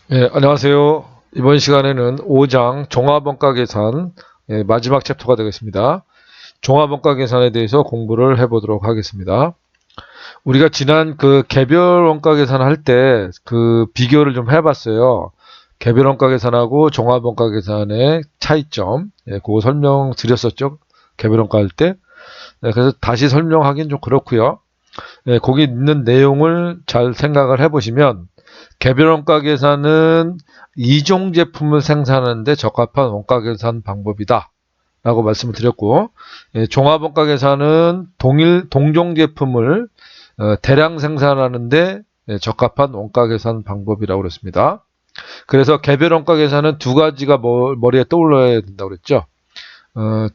안녕하세요. 이번 시간에는 5장 종합원가 계산 마지막 챕터가 되겠습니다. 종합원가 계산에 대해서 공부를 해보도록 하겠습니다. 우리가 지난 그 개별 원가 계산할 때 그 비교를 좀 해봤어요. 개별 원가 계산하고 종합 원가 계산의 차이점, 그거 설명드렸었죠. 개별 원가 할 때. 그래서 다시 설명하기는 좀 그렇고요. 거기 있는 내용을 잘 생각을 해보시면 개별 원가 계산은 이종 제품을 생산하는데 적합한 원가 계산 방법이다 라고 말씀을 드렸고, 종합 원가 계산은 동종 제품을 대량 생산하는데 적합한 원가 계산 방법이라고 그랬습니다. 그래서 개별 원가 계산은 두 가지가 머리에 떠올라야 된다고 그랬죠.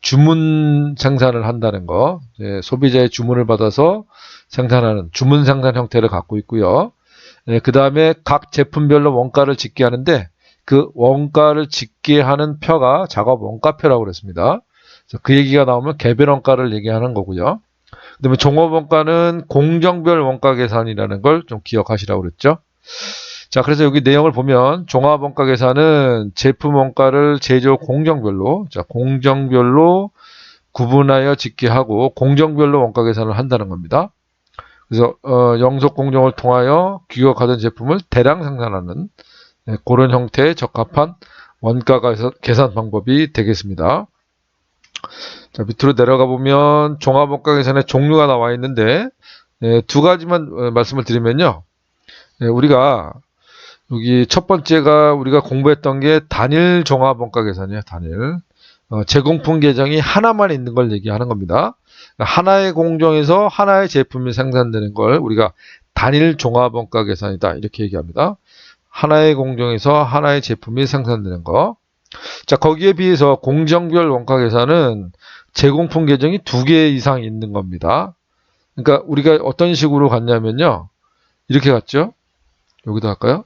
주문 생산을 한다는 거, 소비자의 주문을 받아서 생산하는 주문 생산 형태를 갖고 있고요. 그 다음에 각 제품별로 원가를 짓게 하는데 그 원가를 짓게 하는 표가 작업 원가표라고 그랬습니다. 그 얘기가 나오면 개별 원가를 얘기하는 거고요. 그 다음에 종합 원가는 공정별 원가 계산이라는 걸 좀 기억하시라고 그랬죠. 자, 그래서 여기 내용을 보면 종합 원가 계산은 제품 원가를 제조 공정별로, 공정별로 구분하여 짓게 하고 공정별로 원가 계산을 한다는 겁니다. 그래서 영속 공정을 통하여 규격화된 제품을 대량 생산하는 그런 형태에 적합한 원가 계산 방법이 되겠습니다. 자, 밑으로 내려가 보면 종합 원가 계산의 종류가 나와 있는데 두 가지만 말씀을 드리면요. 우리가 여기 첫 번째가 우리가 공부했던 게 단일 종합 원가 계산이에요. 단일. 제공품 계정이 하나만 있는 걸 얘기하는 겁니다. 하나의 공정에서 하나의 제품이 생산되는 걸 우리가 단일 종합 원가 계산이다 이렇게 얘기합니다. 하나의 공정에서 하나의 제품이 생산되는 거. 자, 거기에 비해서 공정별 원가 계산은 제공품 계정이 두 개 이상 있는 겁니다. 그러니까 우리가 어떤 식으로 갔냐면요. 이렇게 갔죠. 여기도 할까요?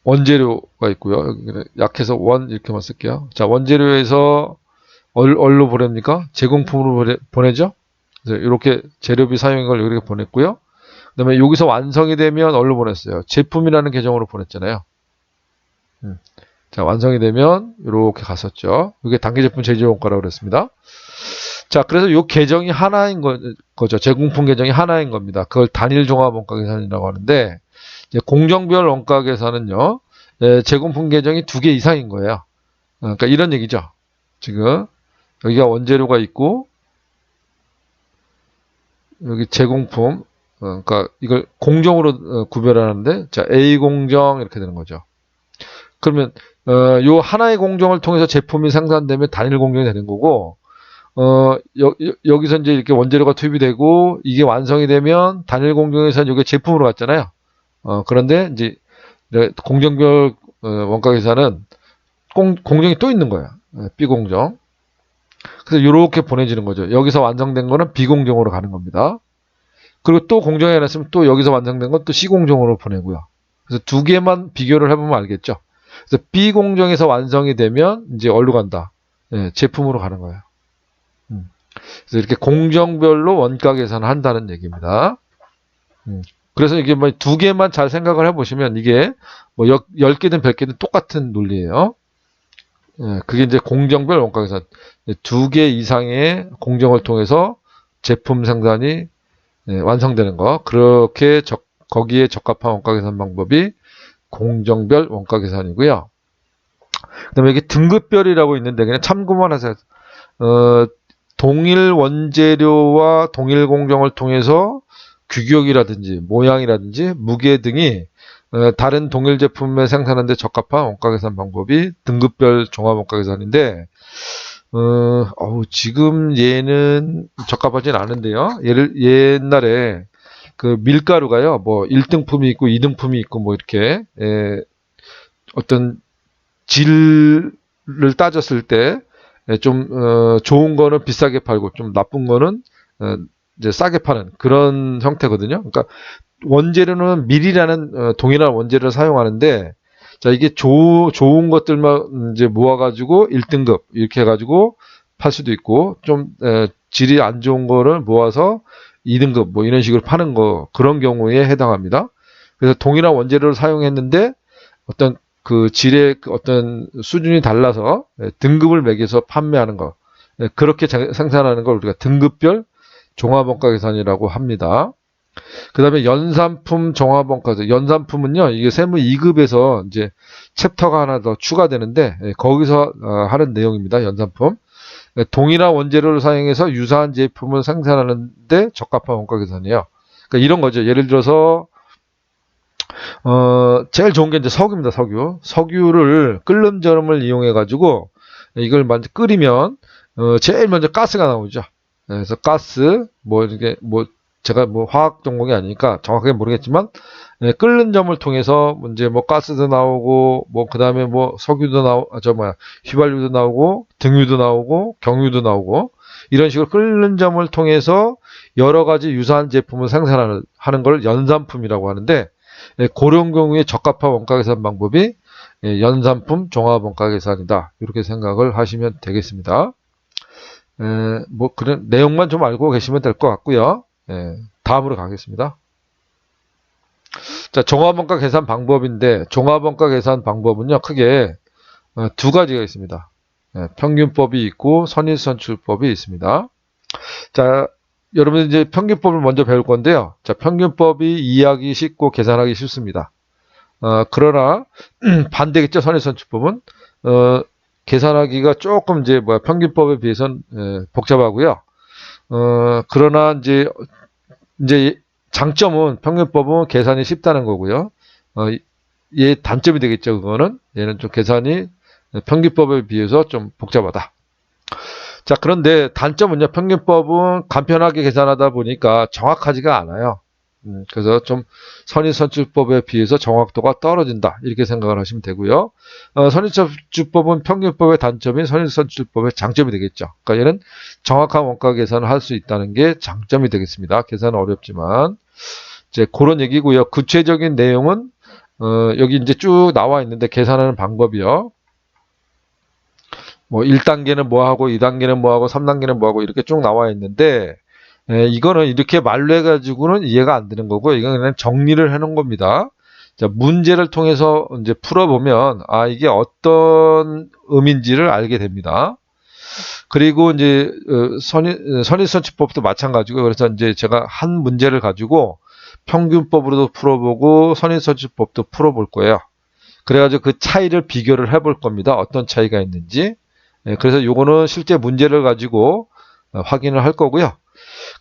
원재료가 있고요. 약해서 원 이렇게만 쓸게요. 자, 원재료에서 얼로 보냅니까? 제공품으로 보내죠? 그래서 이렇게 재료비 사용인 걸 이렇게 보냈고요. 그 다음에 여기서 완성이 되면 얼로 보냈어요? 제품이라는 계정으로 보냈잖아요. 자, 완성이 되면 이렇게 갔었죠. 이게 단기 제품 제조원가라고 그랬습니다. 자, 그래서 이 계정이 하나인 거죠. 제공품 계정이 하나인 겁니다. 그걸 단일 종합 원가 계산이라고 하는데, 이제 공정별 원가 계산은요, 제공품 계정이 두 개 이상인 거예요. 그러니까 이런 얘기죠. 지금 여기가 원재료가 있고 여기 제공품, 그러니까 이걸 공정으로 구별하는데, 자, A 공정 이렇게 되는 거죠. 그러면 요 하나의 공정을 통해서 제품이 생산되면 단일 공정이 되는 거고, 여기서 이제 이렇게 원재료가 투입이 되고 이게 완성이 되면 단일 공정에서 이게 제품으로 갔잖아요. 그런데 이제 공정별 원가 계산은 공정이 또 있는 거야. 비공정. 그래서 이렇게 보내지는 거죠. 여기서 완성된 거는 비공정으로 가는 겁니다. 그리고 또 공정에 해놨으면 또 여기서 완성된 건 또 C공정으로 보내고요. 그래서 두 개만 비교를 해보면 알겠죠. 그래서 B공정에서 완성이 되면 이제 어디로 간다? 제품으로 가는 거예요. 그래서 이렇게 공정별로 원가 계산을 한다는 얘기입니다. 그래서 이게 뭐 두 개만 잘 생각을 해보시면 이게 뭐 10개든 100개든 똑같은 논리예요. 그게 이제 공정별 원가 계산. 두 개 이상의 공정을 통해서 제품 생산이 완성되는 거. 그렇게 거기에 적합한 원가 계산 방법이 공정별 원가 계산이고요. 그 다음에 여기 등급별이라고 있는데 그냥 참고만 하세요. 동일 원재료와 동일 공정을 통해서 규격이라든지 모양이라든지 무게 등이 다른 동일 제품을 생산하는 데 적합한 원가 계산 방법이 등급별 종합 원가 계산인데 지금 얘는 적합하진 않은데요. 옛날에 그 밀가루가요. 뭐 1등품이 있고 2등품이 있고 뭐 이렇게 어떤 질을 따졌을 때 좀 좋은 거는 비싸게 팔고 좀 나쁜 거는 이제 싸게 파는 그런 형태거든요. 그러니까 원재료는 밀이라는 동일한 원재료를 사용하는데 자 이게 좋은 것들만 이제 모아가지고 1등급 이렇게 해가지고 팔 수도 있고 좀 질이 안 좋은 거를 모아서 2등급 뭐 이런 식으로 파는 거 그런 경우에 해당합니다. 그래서 동일한 원재료를 사용했는데 어떤 그 질의 어떤 수준이 달라서 등급을 매겨서 판매하는 거. 그렇게 생산하는 걸 우리가 등급별 종합원가 계산이라고 합니다. 그 다음에 연산품 종합원가. 연산품은요, 이게 세무 2급에서 이제 챕터가 하나 더 추가되는데, 거기서 하는 내용입니다. 연산품. 동일한 원재료를 사용해서 유사한 제품을 생산하는데 적합한 원가 계산이에요. 그러니까 이런 거죠. 예를 들어서, 제일 좋은 게 이제 석유입니다. 석유. 석유를 끓는 저름을 이용해가지고, 이걸 먼저 끓이면, 제일 먼저 가스가 나오죠. 그래서 가스, 뭐, 이렇게, 뭐, 제가 뭐 화학 전공이 아니니까 정확하게 모르겠지만, 끓는 점을 통해서 이제 뭐 가스도 나오고, 뭐, 그 다음에 뭐 석유도 휘발유도 나오고, 등유도 나오고, 경유도 나오고, 이런 식으로 끓는 점을 통해서 여러 가지 유사한 제품을 생산하는 걸 연산품이라고 하는데, 그런 경우에 적합한 원가 계산 방법이 연산품 종합 원가 계산이다. 이렇게 생각을 하시면 되겠습니다. 뭐 그런 내용만 좀 알고 계시면 될 것 같고요. 다음으로 가겠습니다. 자, 종합원가 계산 방법인데 종합원가 계산 방법은요 크게 두 가지가 있습니다. 평균법이 있고 선인선출법이 있습니다. 자, 여러분 이제 평균법을 먼저 배울 건데요. 자, 평균법이 이해하기 쉽고 계산하기 쉽습니다. 그러나 반대겠죠. 선인선출법은 계산하기가 조금 이제 평균법에 비해서는 복잡하고요. 그러나 이제 장점은 평균법은 계산이 쉽다는 거고요. 얘 단점이 되겠죠. 그거는 얘는 좀 계산이 평균법에 비해서 좀 복잡하다. 자, 그런데 단점은요. 평균법은 간편하게 계산하다 보니까 정확하지가 않아요. 그래서 좀 선인선출법에 비해서 정확도가 떨어진다. 이렇게 생각을 하시면 되고요. 선인선출법은 평균법의 단점이 선인선출법의 장점이 되겠죠. 그러니까 얘는 정확한 원가 계산을 할 수 있다는 게 장점이 되겠습니다. 계산은 어렵지만. 이제 그런 얘기고요. 구체적인 내용은 여기 이제 쭉 나와 있는데 계산하는 방법이요. 뭐 1단계는 뭐하고 2단계는 뭐하고 3단계는 뭐하고 이렇게 쭉 나와 있는데 이거는 이렇게 말로 해가지고는 이해가 안 되는 거고, 이건 그냥 정리를 해놓은 겁니다. 자, 문제를 통해서 이제 풀어보면, 이게 어떤 의미인지를 알게 됩니다. 그리고 이제, 선인선출법도 마찬가지고, 그래서 이제 제가 한 문제를 가지고 평균법으로도 풀어보고, 선인선출법도 풀어볼 거예요. 그래가지고 그 차이를 비교를 해볼 겁니다. 어떤 차이가 있는지. 그래서 요거는 실제 문제를 가지고 확인을 할 거고요.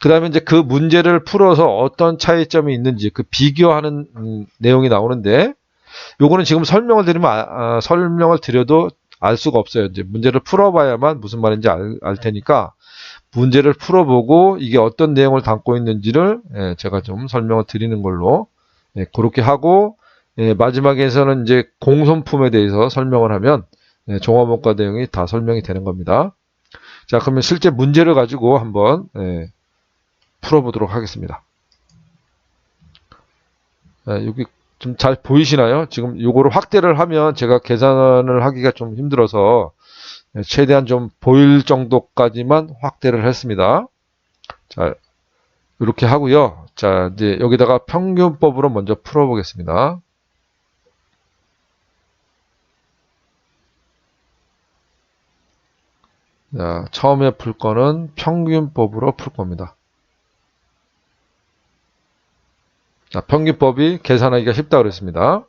그 다음에 이제 그 문제를 풀어서 어떤 차이점이 있는지 그 비교하는 내용이 나오는데, 요거는 지금 설명을 드려도 알 수가 없어요. 이제 문제를 풀어봐야만 무슨 말인지 알 테니까 문제를 풀어보고 이게 어떤 내용을 담고 있는지를 제가 좀 설명을 드리는 걸로 그렇게 하고, 마지막에서는 이제 공손품에 대해서 설명을 하면 종합원가 내용이 다 설명이 되는 겁니다. 자, 그러면 실제 문제를 가지고 한번 풀어보도록 하겠습니다. 여기 좀 잘 보이시나요? 지금 요거를 확대를 하면 제가 계산을 하기가 좀 힘들어서 최대한 좀 보일 정도까지만 확대를 했습니다. 자, 이렇게 하고요. 자, 이제 여기다가 평균법으로 먼저 풀어보겠습니다. 자, 처음에 풀 거는 평균법으로 풀 겁니다. 자, 평균법이 계산하기가 쉽다고 그랬습니다.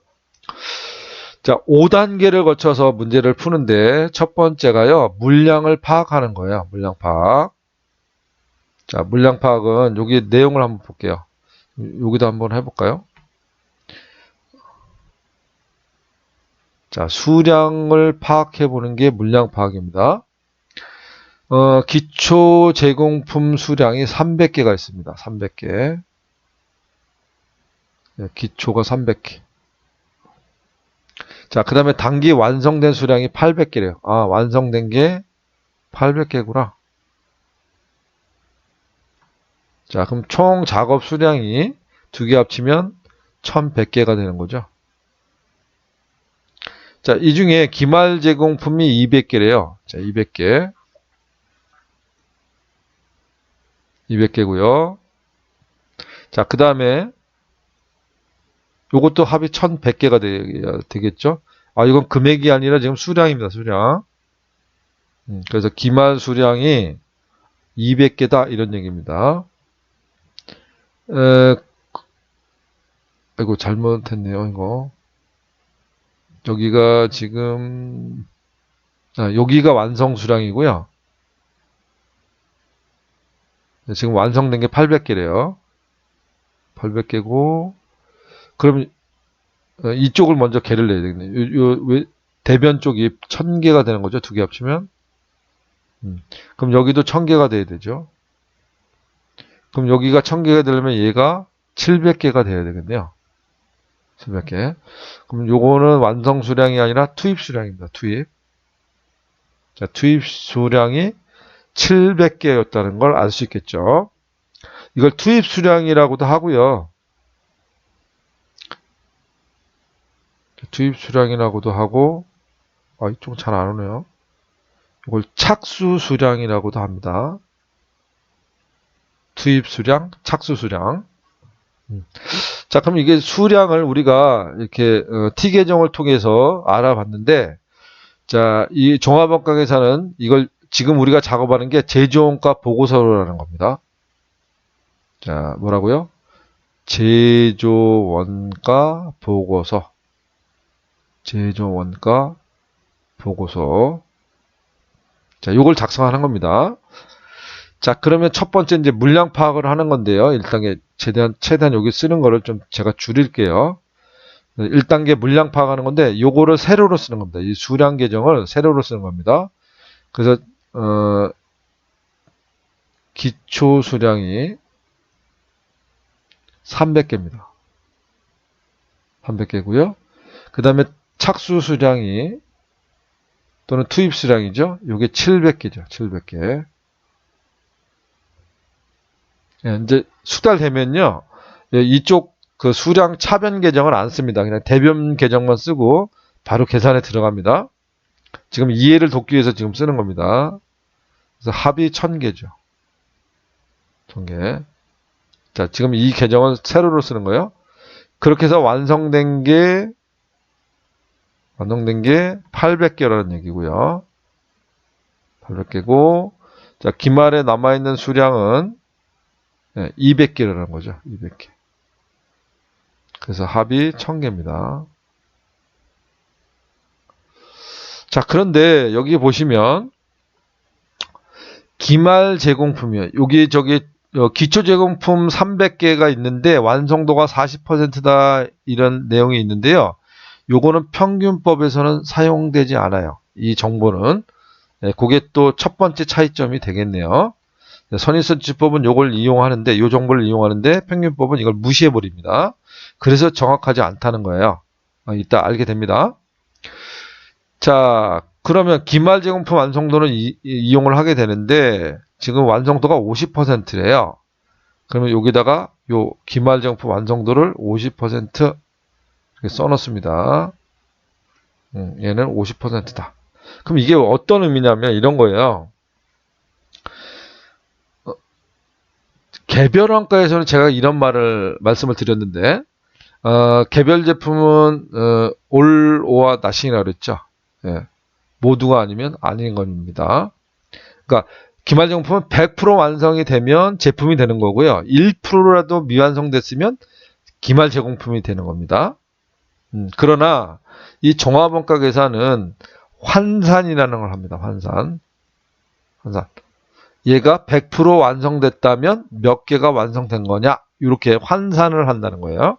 자, 5단계를 거쳐서 문제를 푸는데 첫 번째가요. 물량을 파악하는 거예요. 물량 파악. 자, 물량 파악은 여기 내용을 한번 볼게요. 여기도 한번 해볼까요? 자, 수량을 파악해 보는 게 물량 파악입니다. 기초 제공품 수량이 300개가 있습니다. 300개. 기초가 300개. 자, 그 다음에 단기 완성된 수량이 800개래요. 완성된 게 800개구나. 자, 그럼 총 작업 수량이 두 개 합치면 1100개가 되는 거죠. 자, 이 중에 기말 제공품이 200개래요. 자, 200개. 200개고요. 자, 그 다음에 요것도 합이 1100개가 되겠죠. 아, 이건 금액이 아니라 지금 수량입니다. 수량. 그래서 기말 수량이 200개다 이런 얘기입니다. 아이고 잘못했네요. 이거 여기가 지금 여기가 완성 수량이고요. 지금 완성된 게 800개래요. 800개고 그럼 이쪽을 먼저 개를 내야 되겠네요. 왜 대변 쪽이 1000개가 되는 거죠. 두 개 합치면. 그럼 여기도 1000개가 돼야 되죠. 그럼 여기가 1000개가 되려면 얘가 700개가 돼야 되겠네요. 700개. 그럼 요거는 완성 수량이 아니라 투입 수량입니다. 투입. 자, 투입 수량이 700개였다는 걸 알 수 있겠죠. 이걸 투입 수량이라고도 하고요. 투입 수량이라고도 하고, 이쪽 잘 안 오네요. 이걸 착수 수량이라고도 합니다. 투입 수량, 착수 수량. 자, 그럼 이게 수량을 우리가 이렇게 T 계정을 통해서 알아봤는데, 자, 이 종합원가 계산은 이걸 지금 우리가 작업하는 게 제조원가 보고서라는 겁니다. 자, 뭐라고요? 제조원가 보고서. 제조원가 보고서. 자, 요걸 작성하는 겁니다. 자, 그러면 첫 번째 이제 물량 파악을 하는 건데요. 1단계 최대한 여기 쓰는 거를 좀 제가 줄일게요. 1단계 물량 파악하는 건데 요거를 세로로 쓰는 겁니다. 이 수량 계정을 세로로 쓰는 겁니다. 그래서 기초 수량이 300개입니다. 300개고요. 그 다음에 착수 수량이 또는 투입 수량이죠. 요게 700개죠. 700개. 이제 수달되면요. 이쪽 그 수량 차변 계정을 안 씁니다. 그냥 대변 계정만 쓰고 바로 계산에 들어갑니다. 지금 이해를 돕기 위해서 지금 쓰는 겁니다. 그래서 합이 1000개죠. 1000개. 자, 지금 이 계정은 세로로 쓰는 거예요. 그렇게 해서 완성된 게 800개라는 얘기고요. 800개고, 자, 기말에 남아있는 수량은 200개라는 거죠. 200개. 그래서 합이 1000개입니다. 자, 그런데 여기 보시면 기말 제공품이요. 여기 기초 제공품 300개가 있는데 완성도가 40%다 이런 내용이 있는데요. 요거는 평균법에서는 사용되지 않아요. 이 정보는. 그게 또 첫 번째 차이점이 되겠네요. 선인수치법은 요걸 이용하는데, 요 정보를 이용하는데 평균법은 이걸 무시해 버립니다. 그래서 정확하지 않다는 거예요. 이따 알게 됩니다. 자, 그러면 기말 제공품 완성도는 이용을 하게 되는데 지금 완성도가 50%래요. 그러면 여기다가 요 기말 제공품 완성도를 50% 이렇게 써놓습니다. 얘는 50%다. 그럼 이게 어떤 의미냐면 이런 거예요. 개별 원가에서는 제가 이런 말씀을 드렸는데, 개별 제품은 all or nothing이라고 그랬죠. 예. 모두가 아니면 아닌 겁니다. 그러니까 기말 제공품은 100% 완성이 되면 제품이 되는 거고요. 1%라도 미완성됐으면 기말 제공품이 되는 겁니다. 그러나 이 종합원가 계산은 환산이라는 걸 합니다. 환산. 얘가 100% 완성됐다면 몇 개가 완성된 거냐? 이렇게 환산을 한다는 거예요.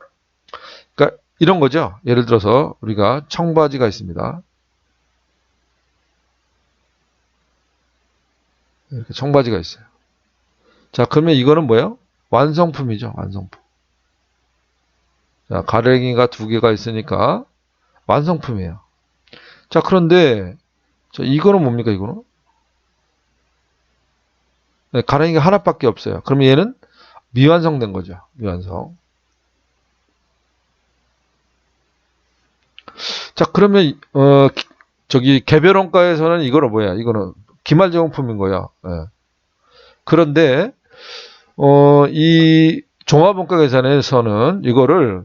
그러니까 이런 거죠. 예를 들어서 우리가 청바지가 있습니다. 이렇게 청바지가 있어요. 자, 그러면 이거는 뭐예요? 완성품이죠. 완성품. 자, 가랭이가 2개가 있으니까 완성품이에요. 자, 그런데 이거는 뭡니까? 이거는? 네, 가랭이가 하나밖에 없어요. 그러면 얘는 미완성된 거죠. 미완성. 자, 그러면 개별 원가에서는 이거는 뭐야? 이거는 기말 제공품인 거야. 예. 그런데 이 종합원가 계산에서는 이거를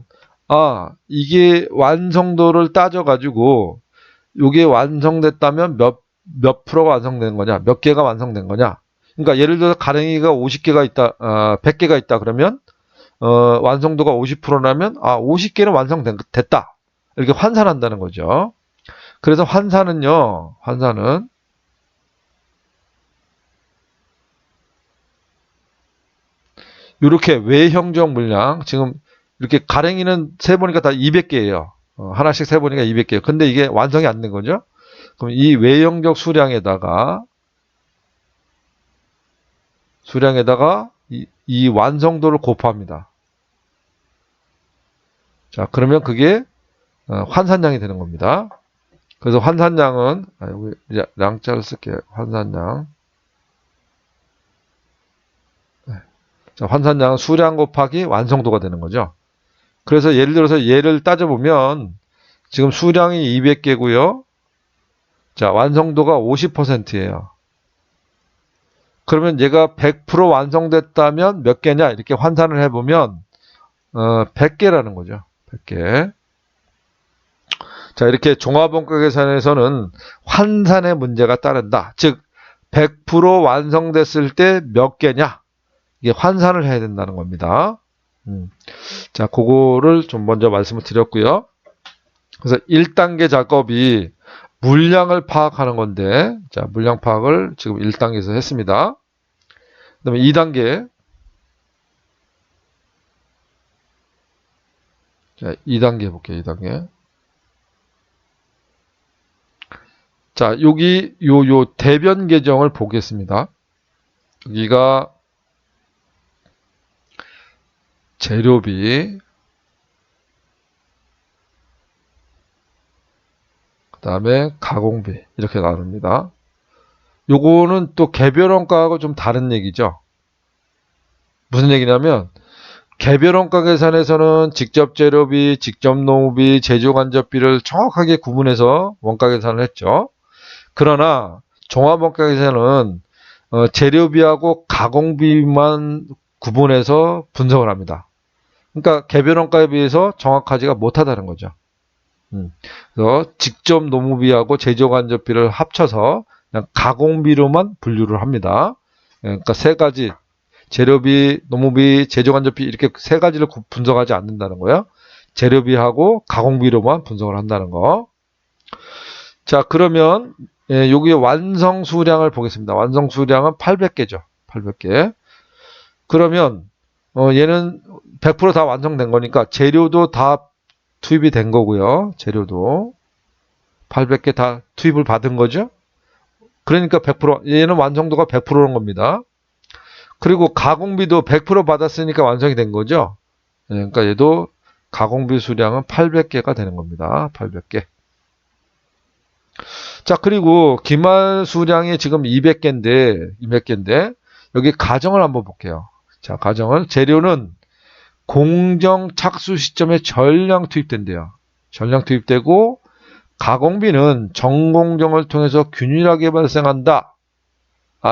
이게 완성도를 따져가지고, 이게 완성됐다면 몇 프로가 완성된 거냐, 몇 개가 완성된 거냐. 그러니까 예를 들어서 가랭이가 50개가 있다, 100개가 있다 그러면, 완성도가 50%라면, 50개는 완성됐다. 이렇게 환산한다는 거죠. 그래서 환산은, 이렇게 외형적 물량, 지금 이렇게 가랭이는 세보니까 다 200개예요. 하나씩 세보니까 200개예요. 근데 이게 완성이 안 된 거죠. 그럼 이 외형적 수량에다가 이 완성도를 곱합니다. 자, 그러면 그게 환산량이 되는 겁니다. 그래서 환산량은, 여기 이제 량자를 쓸게요. 환산량. 자, 환산량은 수량 곱하기 완성도가 되는 거죠. 그래서 예를 들어서 얘를 따져보면 지금 수량이 200개고요. 자, 완성도가 50%예요. 그러면 얘가 100% 완성됐다면 몇 개냐? 이렇게 환산을 해보면 100개라는 거죠. 100개. 자, 이렇게 종합원가 계산에서는 환산의 문제가 따른다. 즉 100% 완성됐을 때 몇 개냐? 이게 환산을 해야 된다는 겁니다. 자, 그거를 좀 먼저 말씀을 드렸고요. 그래서 1단계 작업이 물량을 파악하는 건데, 자, 물량 파악을 지금 1단계에서 했습니다. 그 다음에 2단계. 자, 2단계 볼게요, 2단계. 자, 여기, 요 대변 계정을 보겠습니다. 여기가 재료비, 그 다음에 가공비, 이렇게 나눕니다. 요거는 또 개별원가하고 좀 다른 얘기죠. 무슨 얘기냐면, 개별원가 계산에서는 직접 재료비, 직접 노무비, 제조간접비를 정확하게 구분해서 원가 계산을 했죠. 그러나 종합원가 계산은 재료비하고 가공비만 구분해서 분석을 합니다. 그러니까 개별원가에 비해서 정확하지가 못하다는 거죠. 그래서 직접 노무비하고 제조간접비를 합쳐서 그냥 가공비로만 분류를 합니다. 그러니까 세 가지, 재료비, 노무비, 제조간접비 이렇게 세 가지를 분석하지 않는다는 거예요. 재료비하고 가공비로만 분석을 한다는 거. 자, 그러면 여기 완성 수량을 보겠습니다. 완성 수량은 800개죠. 800개. 그러면 얘는 100% 다 완성된 거니까 재료도 다 투입이 된 거고요. 재료도 800개 다 투입을 받은 거죠. 그러니까 100%, 얘는 완성도가 100%인 겁니다. 그리고 가공비도 100% 받았으니까 완성이 된 거죠. 그러니까 얘도 가공비 수량은 800개가 되는 겁니다. 800개. 자, 그리고 기말 수량이 지금 200개인데 여기 가정을 한번 볼게요. 자, 가정을 재료는 공정 착수 시점에 전량 투입된대요. 전량 투입되고 가공비는 정공정을 통해서 균일하게 발생한다.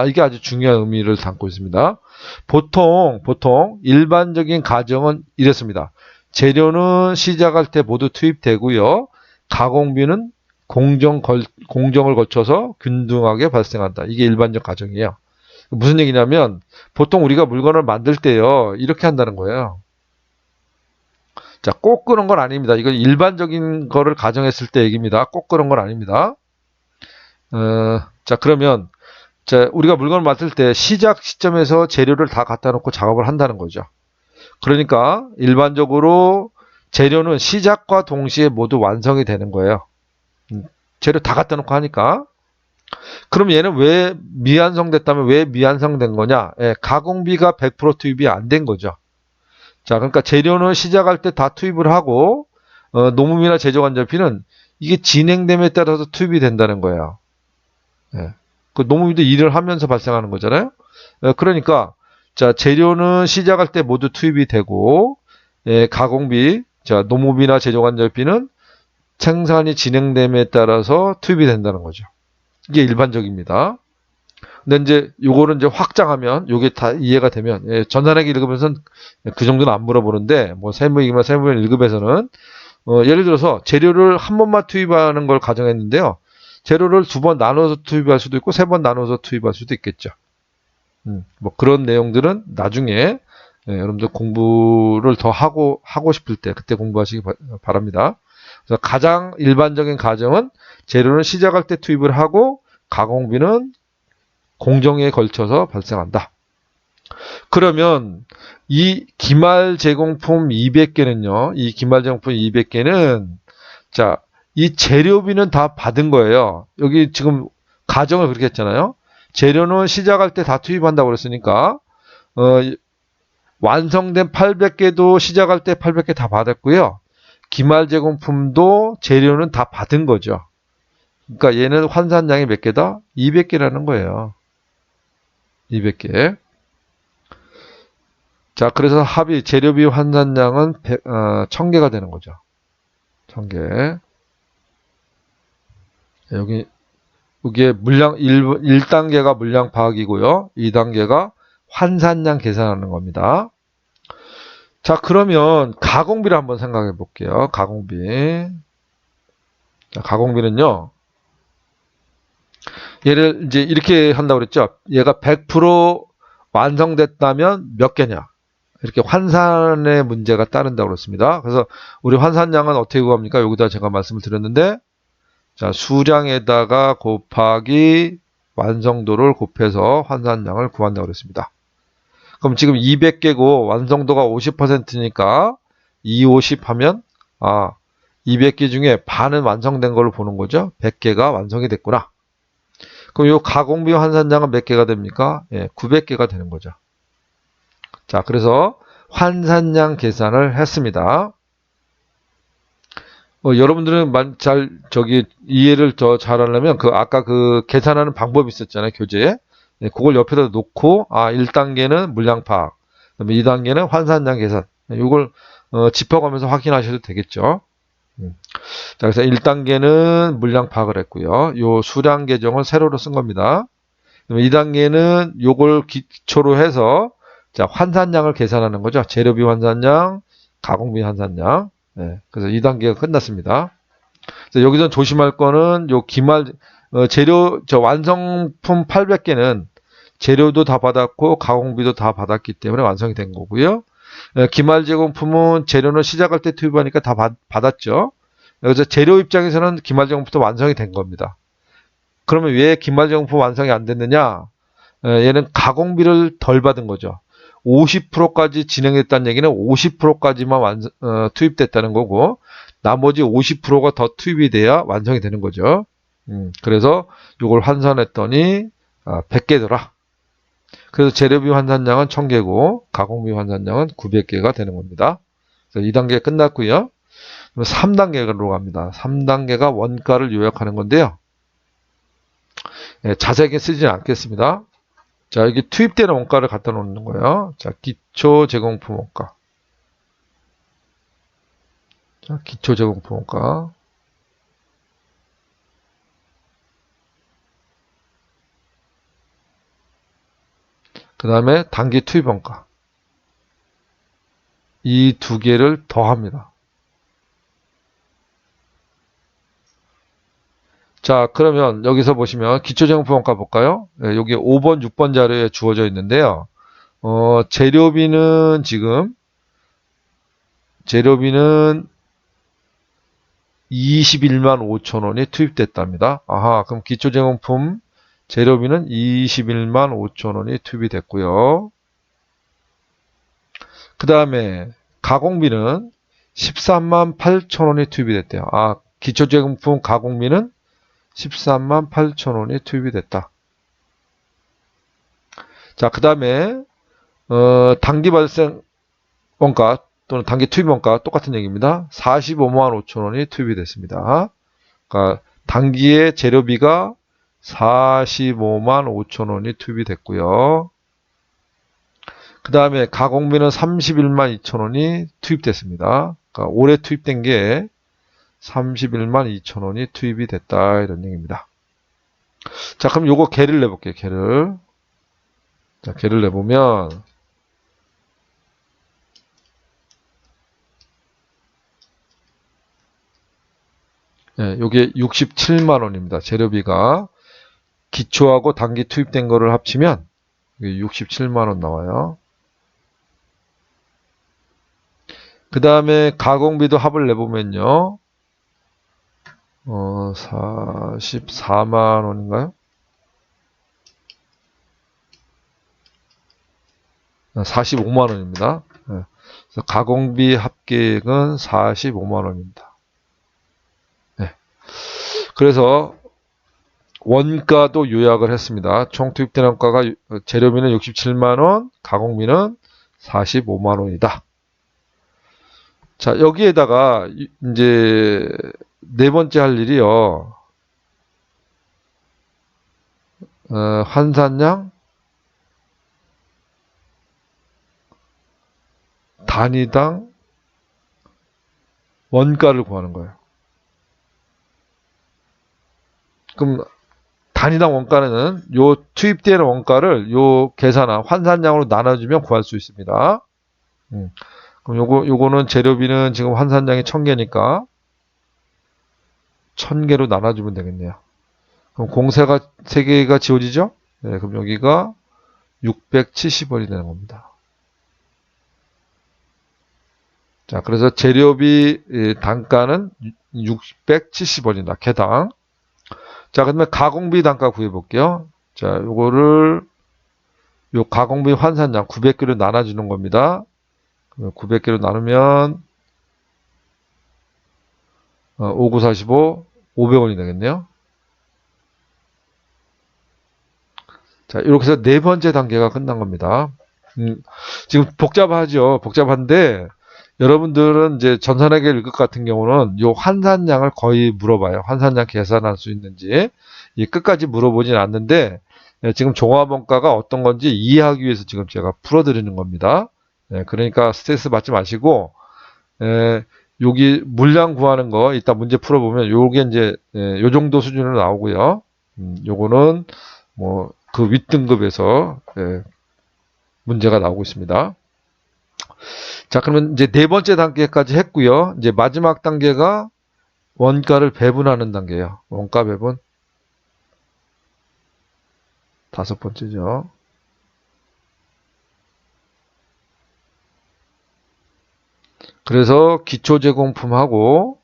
이게 아주 중요한 의미를 담고 있습니다. 보통 일반적인 가정은 이랬습니다. 재료는 시작할 때 모두 투입되고요. 가공비는 공정을 거쳐서 균등하게 발생한다. 이게 일반적 가정이에요. 무슨 얘기냐면 보통 우리가 물건을 만들 때요. 이렇게 한다는 거예요. 자, 꼭 그런 건 아닙니다. 이건 일반적인 거를 가정했을 때 얘기입니다. 꼭 그런 건 아닙니다. 자, 그러면 자, 우리가 물건을 만들 때 시작 시점에서 재료를 다 갖다 놓고 작업을 한다는 거죠. 그러니까 일반적으로 재료는 시작과 동시에 모두 완성이 되는 거예요. 재료 다 갖다 놓고 하니까. 그럼 얘는 왜 미완성됐다면 왜 미완성된 거냐? 가공비가 100% 투입이 안 된 거죠. 자, 그러니까 재료는 시작할 때 다 투입을 하고 노무비나 제조간접비는 이게 진행됨에 따라서 투입이 된다는 거예요. 그 노무비도 일을 하면서 발생하는 거잖아요. 그러니까 자, 재료는 시작할 때 모두 투입이 되고 가공비, 자, 노무비나 제조간접비는 생산이 진행됨에 따라서 투입이 된다는 거죠. 이게 일반적입니다. 근데 이제 요거는 이제 확장하면 요게 다 이해가 되면 예, 전산회계 1급에서는 그 정도는 안 물어보는데 뭐 세무이기만 세무위원 1급에서는 예를 들어서 재료를 한 번만 투입하는 걸 가정했는데요. 재료를 두 번 나눠서 투입할 수도 있고 세 번 나눠서 투입할 수도 있겠죠. 뭐 그런 내용들은 나중에 예, 여러분들 공부를 더 하고 싶을 때 그때 공부하시기 바랍니다. 그래서 가장 일반적인 가정은 재료는 시작할 때 투입을 하고 가공비는 공정에 걸쳐서 발생한다. 그러면 이 기말 제공품 200개는요. 이 기말 제공품 200개는 자, 이 재료비는 다 받은 거예요. 여기 지금 가정을 그렇게 했잖아요. 재료는 시작할 때 다 투입한다고 그랬으니까 완성된 800개도 시작할 때 800개 다 받았고요. 기말 제공품도 재료는 다 받은 거죠. 그러니까 얘는 환산량이 몇 개다? 200개라는 거예요. 200개. 자, 그래서 합의 재료비 환산량은 1000개가 되는 거죠. 1000개. 여기에 물량 1단계가 물량 파악이고요. 2단계가 환산량 계산하는 겁니다. 자, 그러면 가공비를 한번 생각해 볼게요. 가공비. 자, 가공비는요. 얘를 이제 이렇게 한다고 그랬죠. 얘가 100% 완성됐다면 몇 개냐. 이렇게 환산의 문제가 따른다고 그랬습니다. 그래서 우리 환산량은 어떻게 구합니까? 여기다 제가 말씀을 드렸는데 자, 수량에다가 곱하기 완성도를 곱해서 환산량을 구한다고 그랬습니다. 그럼 지금 200개고 완성도가 50%니까 250 하면 200개 중에 반은 완성된 걸로 보는 거죠. 100개가 완성이 됐구나. 그럼 이 가공비 환산량은 몇 개가 됩니까? 예, 900개가 되는 거죠. 자, 그래서 환산량 계산을 했습니다. 여러분들은 이해를 더 잘하려면 아까 계산하는 방법이 있었잖아요, 교재에. 네, 그걸 옆에다 놓고 1단계는 물량 파악, 그다음에 2단계는 환산량 계산. 이걸 짚어가면서 확인하셔도 되겠죠. 자, 그래서 1단계는 물량 파악을 했고요. 요 수량 계정을 세로로 쓴 겁니다. 2단계는 요걸 기초로 해서 자, 환산량을 계산하는 거죠. 재료비 환산량, 가공비 환산량. 네, 그래서 2단계가 끝났습니다. 그래서 여기서 조심할 거는 요 완성품 800개는 재료도 다 받았고 가공비도 다 받았기 때문에 완성이 된 거고요. 기말 제공품은 재료는 시작할 때 투입하니까 다 받았죠. 그래서 재료 입장에서는 기말 제공품도 완성이 된 겁니다. 그러면 왜 기말 제공품 완성이 안 됐느냐? 얘는 가공비를 덜 받은 거죠. 50%까지 진행됐다는 얘기는 50%까지만 투입됐다는 거고 나머지 50%가 더 투입이 돼야 완성이 되는 거죠. 그래서 이걸 환산했더니 100개더라. 그래서 재료비 환산량은 1000개고 가공비 환산량은 900개가 되는 겁니다. 그래서 2단계 끝났고요. 3단계로 갑니다. 3단계가 원가를 요약하는 건데요. 자세하게 쓰지는 않겠습니다. 자, 여기 투입되는 원가를 갖다 놓는 거예요. 자, 기초 제공품 원가. 자, 기초 제공품 원가. 그 다음에 단기 투입 원가. 이 두 개를 더합니다. 자, 그러면 여기서 보시면 기초제공품 원가 볼까요? 네, 여기 5번, 6번 자료에 주어져 있는데요. 재료비는 21만 5천 원이 투입됐답니다. 그럼 기초제공품 재료비는 21만 5천 원이 투입이 됐고요. 그 다음에 가공비는 13만 8천 원이 투입이 됐대요. 기초제공품 가공비는 13만 8천 원이 투입이 됐다. 자, 그 다음에 단기 발생 원가 또는 단기 투입 원가 똑같은 얘기입니다. 45만 5천 원이 투입이 됐습니다. 그러니까 단기의 재료비가 45만 5천 원이 투입이 됐고요. 그 다음에 가공비는 31만 2천 원이 투입됐습니다. 그러니까 올해 투입된 게 31만 2천 원이 투입이 됐다 이런 얘기입니다. 자, 그럼 요거 개를 내볼게요. 개를. 자, 개를 내보면 예, 요게 67만 원입니다. 재료비가 기초하고 단기 투입된 거를 합치면 67만 원 나와요. 그 다음에 가공비도 합을 내보면요. 44만 원인가요? 45만 원입니다. 예. 그래서 가공비 합계액은 45만 원입니다. 예. 그래서 원가도 요약을 했습니다. 총 투입된 원가가 재료비는 67만 원, 가공비는 45만 원이다. 자, 여기에다가 이제 네 번째 할 일이요. 환산량, 단위당 원가를 구하는 거예요. 그럼 단위당 원가는 요 투입되는 원가를 요 계산한 환산량으로 나눠주면 구할 수 있습니다. 그럼 요거는 재료비는 지금 환산량이 1000개니까 1000개로 나눠주면 되겠네요. 그럼 공세가 3개가 지워지죠? 네, 그럼 여기가 670원이 되는 겁니다. 자, 그래서 재료비 단가는 670원이다. 개당. 자, 그러면 가공비 단가 구해볼게요. 자, 요거를 요 가공비 환산량 900개로 나눠주는 겁니다. 900개로 나누면 5945 500원이 되겠네요. 자, 이렇게 해서 네 번째 단계가 끝난 겁니다. 지금 복잡하죠. 복잡한데 여러분들은 이제 전산회계 1급 같은 경우는 요 환산량을 거의 물어봐요. 환산량 계산할 수 있는지. 이 끝까지 물어보진 않는데 지금 종합원가가 어떤 건지 이해하기 위해서 지금 제가 풀어드리는 겁니다. 그러니까 스트레스 받지 마시고 여기 물량 구하는 거 이따 문제 풀어보면 요게 이제 요 정도 수준으로 나오고요. 요거는 뭐 그 윗등급에서 문제가 나오고 있습니다. 자, 그러면 이제 네 번째 단계까지 했고요. 이제 마지막 단계가 원가를 배분하는 단계예요. 원가 배분. 다섯 번째죠. 그래서 기초 제공품하고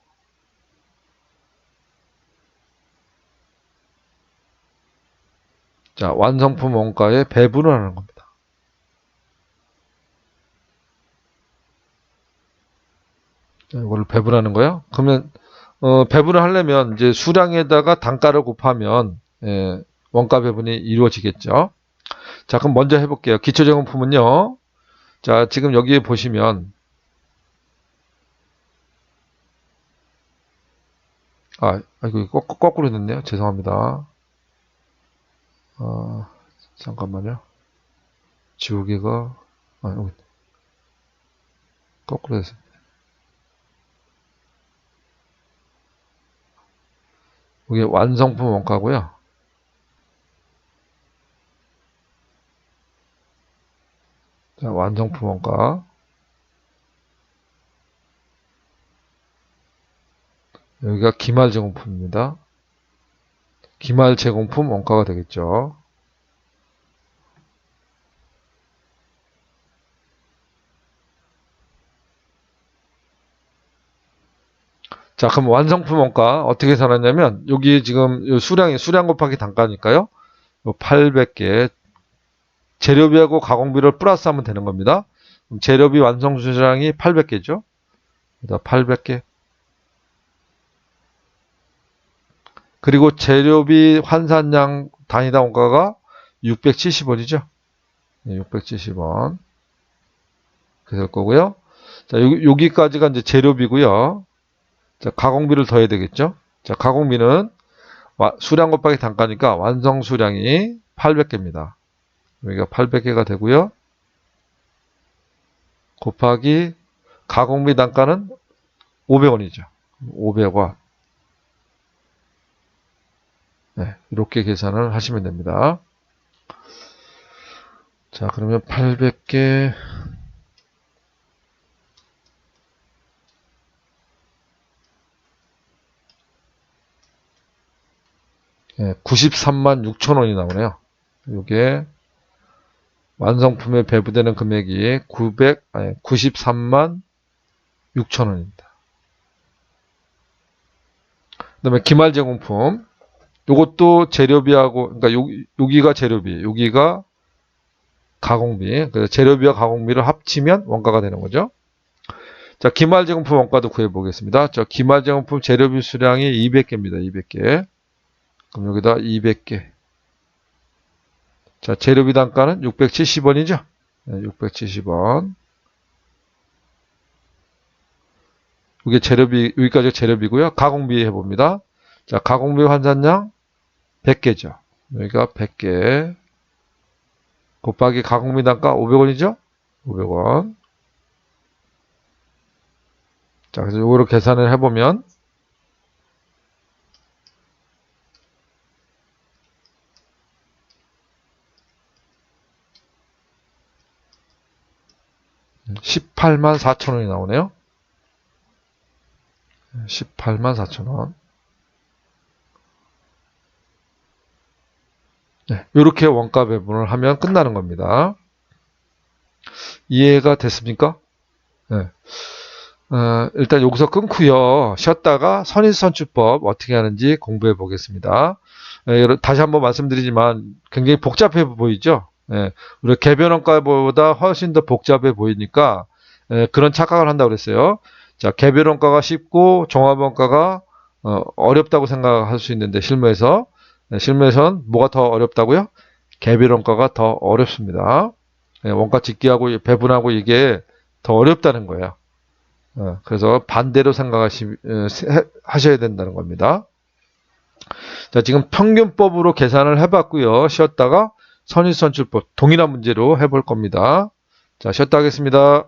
자, 완성품 원가에 배분을 하는 겁니다. 자, 이걸 배분하는 거예요. 그러면 배분을 하려면 이제 수량에다가 단가를 곱하면 원가 배분이 이루어지겠죠. 자, 그럼 먼저 해볼게요. 기초 제공품은요. 자, 지금 여기에 보시면 이거 거꾸로 됐네요. 죄송합니다. 잠깐만요. 지우개가 여기 거꾸로 됐어요. 이게 완성품 원가고요. 자, 완성품 원가. 여기가 기말 제공품입니다. 기말 제공품 원가가 되겠죠. 자, 그럼 완성품 원가 어떻게 계산하냐면 여기 지금 수량 곱하기 단가니까요. 800개 재료비하고 가공비를 플러스하면 되는 겁니다. 그럼 재료비 완성 수량이 800개죠. 800개. 그리고 재료비 환산량 단위당 원가가 670원이죠. 670원. 그럴 거고요. 자, 여기까지가 이제 재료비고요. 자, 가공비를 더해야 되겠죠. 자, 가공비는 수량 곱하기 단가니까 완성 수량이 800개입니다. 여기가 800개가 되고요. 곱하기 가공비 단가는 500원이죠. 500원. 네, 이렇게 계산을 하시면 됩니다. 자, 그러면 800개 93만 6천 원이 나오네요. 이게 완성품에 배부되는 금액이 93만 6천 원입니다. 그 다음에 기말 제공품. 요것도 재료비하고, 그러니까 여기가 재료비, 여기가 가공비. 그래서 재료비와 가공비를 합치면 원가가 되는 거죠. 자, 기말 제공품 원가도 구해보겠습니다. 저 기말 제공품 재료비 수량이 200개입니다. 200개. 그럼 여기다 200개. 자, 재료비 단가는 670원이죠? 네, 670원. 이게 재료비, 여기까지 재료비고요. 가공비 해봅니다. 자, 가공비 환산량 100개죠. 여기가 100개. 곱하기 가공비 단가 500원이죠? 500원. 자, 그래서 이거로 계산을 해보면, (18만 4천 원이) 나오네요. 18만 4천 원. 네, 이렇게 원가 배분을 하면 끝나는 겁니다. 이해가 됐습니까? 네. 일단 여기서 끊고요. 쉬었다가 선인선출법 어떻게 하는지 공부해 보겠습니다. 다시 한번 말씀드리지만 굉장히 복잡해 보이죠? 우리 개별원가보다 훨씬 더 복잡해 보이니까 그런 착각을 한다고 그랬어요. 자, 개별원가가 쉽고 종합원가가 어렵다고 생각할 수 있는데 실무에선 뭐가 더 어렵다고요? 개별원가가 더 어렵습니다. 원가 짓기하고 배분하고 이게 더 어렵다는 거예요. 그래서 반대로 하셔야 된다는 겁니다. 자, 지금 평균법으로 계산을 해봤고요. 쉬었다가 선인선출법 동일한 문제로 해볼 겁니다. 자, 쉬었다 하겠습니다.